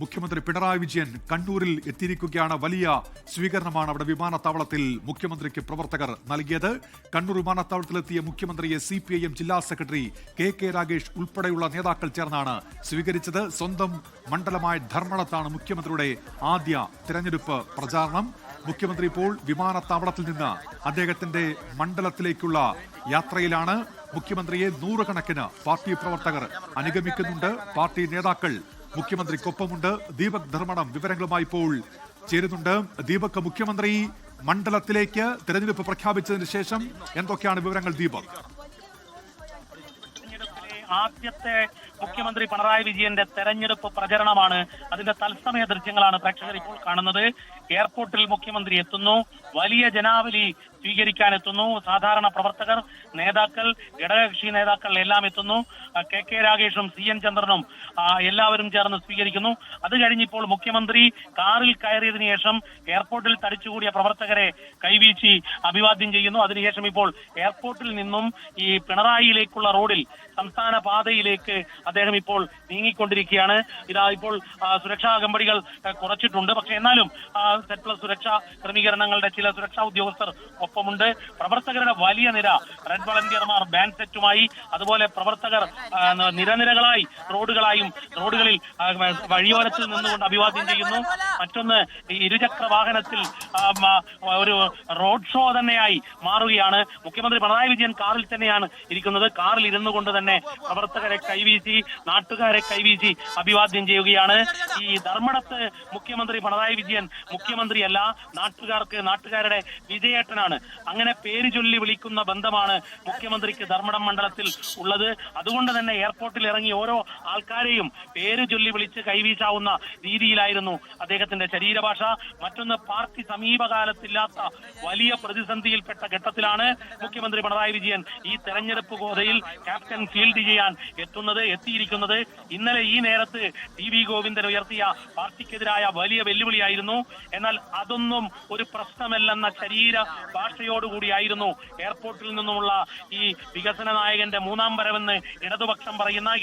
മുഖ്യമന്ത്രി പിണറായി വിജയൻ കണ്ണൂരിൽ എത്തിയിരിക്കുകയാണ്. വലിയ സ്വീകരണമാണ് അവിടെ വിമാനത്താവളത്തിൽ മുഖ്യമന്ത്രിക്ക് പ്രവർത്തകർ നൽകിയത്. കണ്ണൂർ വിമാനത്താവളത്തിലെത്തിയ മുഖ്യമന്ത്രിയെ CPIM ജില്ലാ സെക്രട്ടറി KK രാഗേഷ് ഉൾപ്പെടെയുള്ള നേതാക്കൾ ചേർന്നാണ് സ്വീകരിച്ചത്. സ്വന്തം മണ്ഡലമായ ധർമ്മടത്താണ് മുഖ്യമന്ത്രിയുടെ ആദ്യ തെരഞ്ഞെടുപ്പ് പ്രചാരണം. മുഖ്യമന്ത്രി ഇപ്പോൾ വിമാനത്താവളത്തിൽ നിന്ന് അദ്ദേഹത്തിന്റെ മണ്ഡലത്തിലേക്കുള്ള യാത്രയിലാണ്. മുഖ്യമന്ത്രിയെ നൂറുകണക്കിന് പാർട്ടി പ്രവർത്തകർ അനുഗമിക്കുന്നുണ്ട്. പാർട്ടി നേതാക്കൾ മുഖ്യമന്ത്രിക്കൊപ്പമുണ്ട്. ദീപക് ധർമ്മടം വിവരങ്ങളുമായി ഇപ്പോൾ ചേരുന്നുണ്ട്. ദീപക്, മുഖ്യമന്ത്രി മണ്ഡലത്തിലേക്ക് തെരഞ്ഞെടുപ്പ് പ്രഖ്യാപിച്ചതിന് ശേഷം എന്തൊക്കെയാണ് വിവരങ്ങൾ ദീപക്? ആദ്യത്തെ മുഖ്യമന്ത്രി പിണറായി വിജയന്റെ തെരഞ്ഞെടുപ്പ് പ്രചരണമാണ്. അതിന്റെ തത്സമയ ദൃശ്യങ്ങളാണ് പ്രേക്ഷകർ ഇപ്പോൾ കാണുന്നത്. എയർപോർട്ടിൽ മുഖ്യമന്ത്രി എത്തുന്നു, വലിയ ജനാവലി സ്വീകരിക്കാൻ എത്തുന്നു. സാധാരണ പ്രവർത്തകർ, നേതാക്കൾ, ഘടകകക്ഷി നേതാക്കൾ എല്ലാം എത്തുന്നു. KK രാഗേഷും CN ചന്ദ്രനും എല്ലാവരും ചേർന്ന് സ്വീകരിക്കുന്നു. അത് കഴിഞ്ഞിപ്പോൾ മുഖ്യമന്ത്രി കാറിൽ കയറിയതിനു ശേഷം എയർപോർട്ടിൽ തടിച്ചുകൂടിയ പ്രവർത്തകരെ കൈവീശി അഭിവാദ്യം ചെയ്യുന്നു. അതിനുശേഷം ഇപ്പോൾ എയർപോർട്ടിൽ നിന്നും ഈ പിണറായിയിലേക്കുള്ള റോഡിൽ സംസ്ഥാന പാതയിലേക്ക് അദ്ദേഹം ഇപ്പോൾ നീങ്ങിക്കൊണ്ടിരിക്കുകയാണ്. ഇതാ ഇപ്പോൾ സുരക്ഷാ അകമ്പടികൾ കുറച്ചിട്ടുണ്ട്. പക്ഷെ എന്നാലും സെറ്റ് സുരക്ഷാ ക്രമീകരണങ്ങളുടെ ചില സുരക്ഷാ ഉദ്യോഗസ്ഥർ ഒപ്പമുണ്ട്. പ്രവർത്തകരുടെ വലിയ നിര, റെഡ് വളണ്ടിയർമാർ ബാൻഡ് സെറ്റുമായി, അതുപോലെ പ്രവർത്തകർ നിരനിരകളായി റോഡുകളിൽ വഴിയോരത്തിൽ നിന്നുകൊണ്ട് അഭിവാദ്യം ചെയ്യുന്നു. മറ്റൊന്ന്, ഇരുചക്ര വാഹനത്തിൽ ഒരു റോഡ് ഷോ തന്നെയായി മാറുകയാണ്. മുഖ്യമന്ത്രി പിണറായി വിജയൻ കാറിൽ തന്നെയാണ് ഇരിക്കുന്നത്. കാറിൽ ഇരുന്നു കൊണ്ട് തന്നെ പ്രവർത്തകരെ കൈവീശി, നാട്ടുകാരെ കൈവീശി അഭിവാദ്യം ചെയ്യുകയാണ്. ഈ ധർമ്മടത്ത് മുഖ്യമന്ത്രി പിണറായി വിജയൻ മുഖ്യമന്ത്രിയല്ല, നാട്ടുകാരുടെ വിജയേട്ടനാണ്. അങ്ങനെ പേര് ചൊല്ലി വിളിക്കുന്ന ബന്ധമാണ് മുഖ്യമന്ത്രിക്ക് ധർമ്മടം മണ്ഡലത്തിൽ ഉള്ളത്. അതുകൊണ്ട് തന്നെ എയർപോർട്ടിൽ ഇറങ്ങി ഓരോ ആൾക്കാരെയും പേര് ചൊല്ലി വിളിച്ച് കൈവീശാവുന്ന രീതിയിലായിരുന്നു അദ്ദേഹത്തിന്റെ ശരീരഭാഷ. മറ്റൊന്ന്, പാർട്ടി സമീപകാലത്തില്ലാത്ത വലിയ പ്രതിസന്ധിയിൽപ്പെട്ട ഘട്ടത്തിലാണ് മുഖ്യമന്ത്രി പിണറായി വിജയൻ ഈ തെരഞ്ഞെടുപ്പ് ഗോതയിൽ ക്യാപ്റ്റൻ ഫീൽഡ് ചെയ്യാൻ എത്തിയിരിക്കുന്നത്. ഇന്നലെ ഈ നേരത്ത് TV ഗോവിന്ദൻ ഉയർത്തിയ പാർട്ടിക്കെതിരായ വലിയ വെല്ലുവിളിയായിരുന്നു. എന്നാൽ അതൊന്നും ഒരു പ്രശ്നമല്ലെന്ന ശരീര ഭാഷയോടുകൂടിയായിരുന്നു എയർപോർട്ടിൽ നിന്നുമുള്ള ഈ വികസന നായകന്റെ മൂന്നാം വരവെന്ന്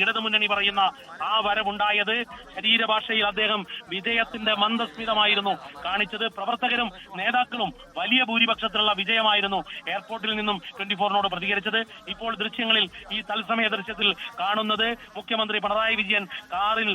ഇടതുമുന്നണി പറയുന്ന ആ വരവുണ്ടായത്. ശരീരഭാഷയിൽ അദ്ദേഹം വിജയത്തിന്റെ മന്ദസ്മിതമായിരുന്നു കാണിച്ചത്. പ്രവർത്തകരും നേതാക്കളും വലിയ ഭൂരിപക്ഷത്തിലുള്ള വിജയമായിരുന്നു എയർപോർട്ടിൽ നിന്നും 24നോട് പ്രതികരിച്ചത്. ഇപ്പോൾ ദൃശ്യങ്ങളിൽ, ഈ തത്സമയ ദൃശ്യത്തിൽ കാണുന്നത് മുഖ്യമന്ത്രി പിണറായി വിജയൻ കാറിൽ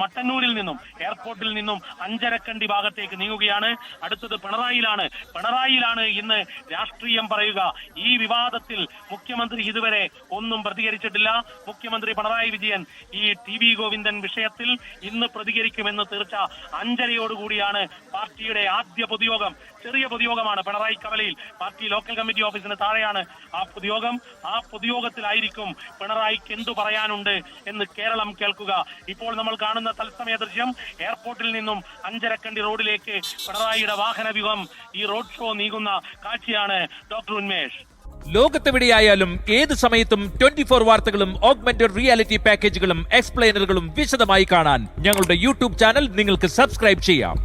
മട്ടന്നൂരിൽ നിന്നും എയർപോർട്ടിൽ നിന്നും അഞ്ചരക്കണ്ടി ഭാഗത്തേക്ക് നീങ്ങുകയാണ്. അടുത്തത് പിണറായിലാണ് ഇന്ന് രാഷ്ട്രീയം പറയുക. ഈ വിവാദത്തിൽ മുഖ്യമന്ത്രി ഇതുവരെ ഒന്നും പ്രതികരിച്ചിട്ടില്ല. മുഖ്യമന്ത്രി പിണറായി വിജയൻ ഈ TV ഗോവിന്ദൻ വിഷയത്തിൽ ഇന്ന് പ്രതികരിക്കുമെന്ന് തീർച്ച. 5:30യോടുകൂടിയാണ് പാർട്ടിയുടെ ആദ്യ പൊതുയോഗം. ചെറിയ പൊതുയോഗമാണ്. പിണറായി കവലയിൽ പാർട്ടി ലോക്കൽ കമ്മിറ്റി ഓഫീസിന് താഴെയാണ് ആ പൊതുയോഗം. ആ പൊതുയോഗത്തിലായിരിക്കും പിണറായിക്ക് എന്തു പറയാനുണ്ട് എന്ന് കേരളം കേൾക്കുക. ഇപ്പോൾ നമ്മൾ കാണുന്ന തത്സമയ ദൃശ്യം, എയർപോർട്ടിൽ നിന്നും അഞ്ചരക്കണ്ടി റോഡിലേക്ക് പിണറായിയുടെ വാഹനവ്യൂഹം, ഈ റോഡ് ഷോ നീങ്ങുന്ന കാഴ്ചയാണ് ഡോക്ടർ ഉന്മേഷ്. ലോകത്തെവിടെയായാലും ഏത് സമയത്തും 24 വാർത്തകളും ഓഗ്മെന്റഡ് റിയാലിറ്റി പാക്കേജുകളും എക്സ്പ്ലെയിനറുകളും വിശദമായി കാണാൻ ഞങ്ങളുടെ YouTube ചാനൽ നിങ്ങൾക്ക് സബ്സ്ക്രൈബ് ചെയ്യാം.